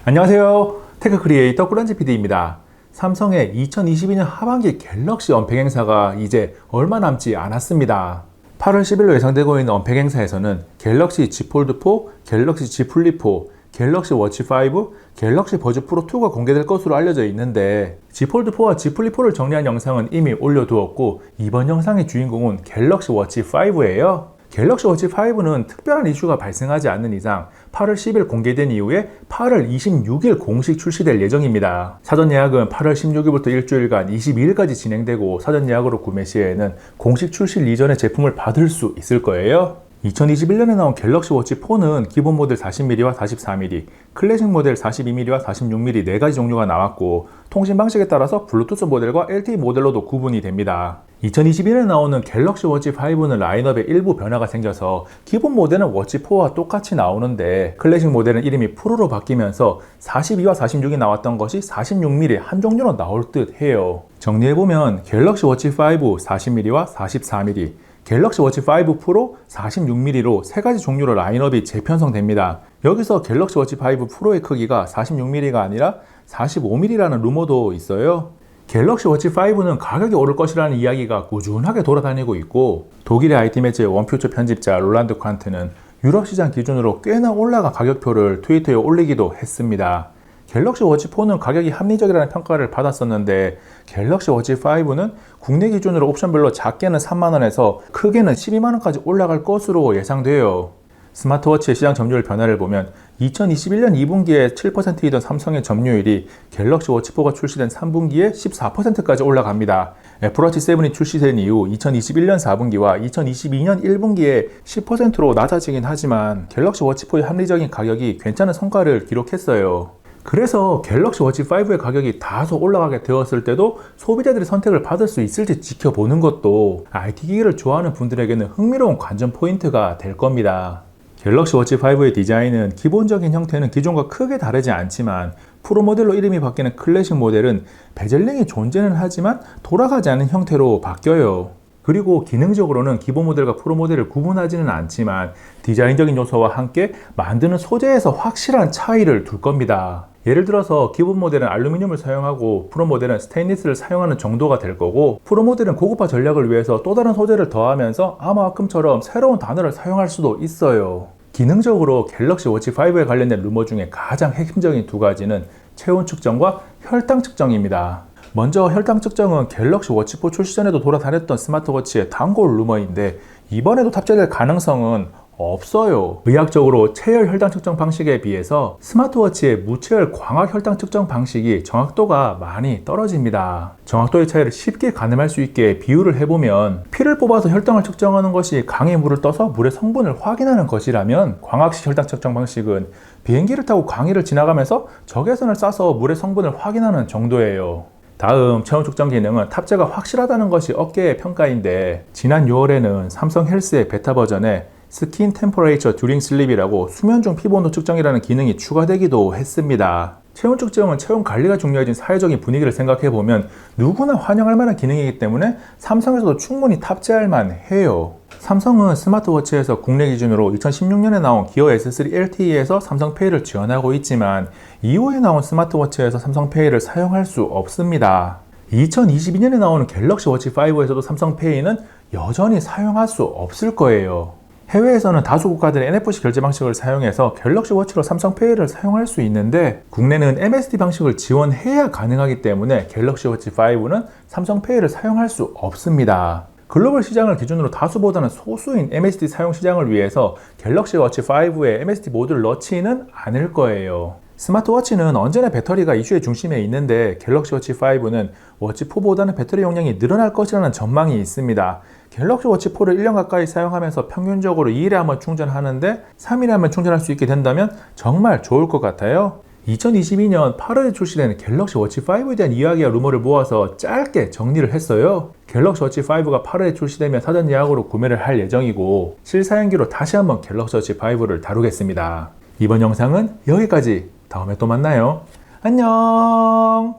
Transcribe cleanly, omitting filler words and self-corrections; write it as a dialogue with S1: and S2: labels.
S1: 안녕하세요. 테크 크리에이터 꾸란지 PD입니다. 삼성의 2022년 하반기 갤럭시 언팩 행사가 이제 얼마 남지 않았습니다. 8월 10일로 예상되고 있는 언팩 행사에서는 갤럭시 Z 폴드 4, 갤럭시 Z 플립 4, 갤럭시 워치 5, 갤럭시 버즈 프로 2가 공개될 것으로 알려져 있는데 Z 폴드 4와 Z 플립 4를 정리한 영상은 이미 올려두었고 이번 영상의 주인공은 갤럭시 워치 5예요. 갤럭시 워치 5는 특별한 이슈가 발생하지 않는 이상 8월 10일 공개된 이후에 8월 26일 공식 출시될 예정입니다. 사전 예약은 8월 16일부터 일주일간 22일까지 진행되고 사전 예약으로 구매 시에는 공식 출시 이전에 제품을 받을 수 있을 거예요. 2021년에 나온 갤럭시 워치 4는 기본 모델 40mm와 44mm, 클래식 모델 42mm와 46mm 4가지 종류가 나왔고 통신 방식에 따라서 블루투스 모델과 LTE 모델로도 구분이 됩니다. 2021년에 나오는 갤럭시 워치 5는 라인업에 일부 변화가 생겨서 기본 모델은 워치 4와 똑같이 나오는데 클래식 모델은 이름이 프로로 바뀌면서 42와 46이 나왔던 것이 46mm 한 종류로 나올 듯 해요. 정리해보면 갤럭시 워치 5 40mm와 44mm, 갤럭시 워치 5 프로 46mm로 세 가지 종류로 라인업이 재편성됩니다. 여기서 갤럭시 워치 5 프로의 크기가 46mm가 아니라 45mm라는 루머도 있어요. 갤럭시 워치 5는 가격이 오를 것이라는 이야기가 꾸준하게 돌아다니고 있고 독일의 IT 매체 원퓨처 편집자 롤란드 퀀트는 유럽 시장 기준으로 꽤나 올라간 가격표를 트위터에 올리기도 했습니다. 갤럭시 워치 4는 가격이 합리적이라는 평가를 받았었는데 갤럭시 워치 5는 국내 기준으로 옵션별로 작게는 3만원에서 크게는 12만원까지 올라갈 것으로 예상돼요. 스마트워치의 시장 점유율 변화를 보면 2021년 2분기에 7%이던 삼성의 점유율이 갤럭시 워치 4가 출시된 3분기에 14%까지 올라갑니다. 애플워치 7이 출시된 이후 2021년 4분기와 2022년 1분기에 10%로 낮아지긴 하지만 갤럭시 워치 4의 합리적인 가격이 괜찮은 성과를 기록했어요. 그래서 갤럭시 워치 5의 가격이 다소 올라가게 되었을 때도 소비자들이 선택을 받을 수 있을지 지켜보는 것도 IT 기기를 좋아하는 분들에게는 흥미로운 관전 포인트가 될 겁니다. 갤럭시 워치 5의 디자인은 기본적인 형태는 기존과 크게 다르지 않지만 프로 모델로 이름이 바뀌는 클래식 모델은 베젤링이 존재는 하지만 돌아가지 않는 형태로 바뀌어요. 그리고 기능적으로는 기본 모델과 프로 모델을 구분하지는 않지만 디자인적인 요소와 함께 만드는 소재에서 확실한 차이를 둘 겁니다. 예를 들어서 기본 모델은 알루미늄을 사용하고 프로 모델은 스테인리스를 사용하는 정도가 될 거고 프로 모델은 고급화 전략을 위해서 또 다른 소재를 더하면서 아마아큼처럼 새로운 단어를 사용할 수도 있어요. 기능적으로 갤럭시 워치 5에 관련된 루머 중에 가장 핵심적인 두 가지는 체온 측정과 혈당 측정입니다. 먼저 혈당 측정은 갤럭시 워치 4 출시 전에도 돌아다녔던 스마트워치의 단골 루머인데 이번에도 탑재될 가능성은 없어요. 의학적으로 체열 혈당 측정 방식에 비해서 스마트워치의 무체열 광학 혈당 측정 방식이 정확도가 많이 떨어집니다. 정확도의 차이를 쉽게 가늠할 수 있게 비유를 해보면 피를 뽑아서 혈당을 측정하는 것이 강에 물을 떠서 물의 성분을 확인하는 것이라면 광학식 혈당 측정 방식은 비행기를 타고 강의를 지나가면서 적외선을 쏴서 물의 성분을 확인하는 정도예요. 다음 체온 측정 기능은 탑재가 확실하다는 것이 업계의 평가인데 지난 6월에는 삼성 헬스의 베타 버전에 스킨 템퍼레이처 듀링 슬립이라고 수면 중 피부 온도 측정이라는 기능이 추가되기도 했습니다. 체온 측정은 체온 관리가 중요해진 사회적인 분위기를 생각해보면 누구나 환영할 만한 기능이기 때문에 삼성에서도 충분히 탑재할 만해요. 삼성은 스마트워치에서 국내 기준으로 2016년에 나온 기어 S3 LTE에서 삼성페이를 지원하고 있지만 이후에 나온 스마트워치에서 삼성페이를 사용할 수 없습니다. 2022년에 나오는 갤럭시 워치 5에서도 삼성페이는 여전히 사용할 수 없을 거예요. 해외에서는 다수 국가들의 NFC 결제 방식을 사용해서 갤럭시 워치로 삼성페이를 사용할 수 있는데 국내는 MSD 방식을 지원해야 가능하기 때문에 갤럭시 워치 5는 삼성페이를 사용할 수 없습니다. 글로벌 시장을 기준으로 다수보다는 소수인 MSD 사용 시장을 위해서 갤럭시 워치 5에 MSD 모듈을 넣지는 않을 거예요. 스마트워치는 언제나 배터리가 이슈의 중심에 있는데 갤럭시 워치 5는 워치 4보다는 배터리 용량이 늘어날 것이라는 전망이 있습니다. 갤럭시 워치 4를 1년 가까이 사용하면서 평균적으로 2일에 한번 충전하는데 3일에 한번 충전할 수 있게 된다면 정말 좋을 것 같아요. 2022년 8월에 출시된 갤럭시 워치 5에 대한 이야기와 루머를 모아서 짧게 정리를 했어요. 갤럭시 워치 5가 8월에 출시되면 사전 예약으로 구매를 할 예정이고 실사용기로 다시 한번 갤럭시 워치 5를 다루겠습니다. 이번 영상은 여기까지. 다음에 또 만나요. 안녕.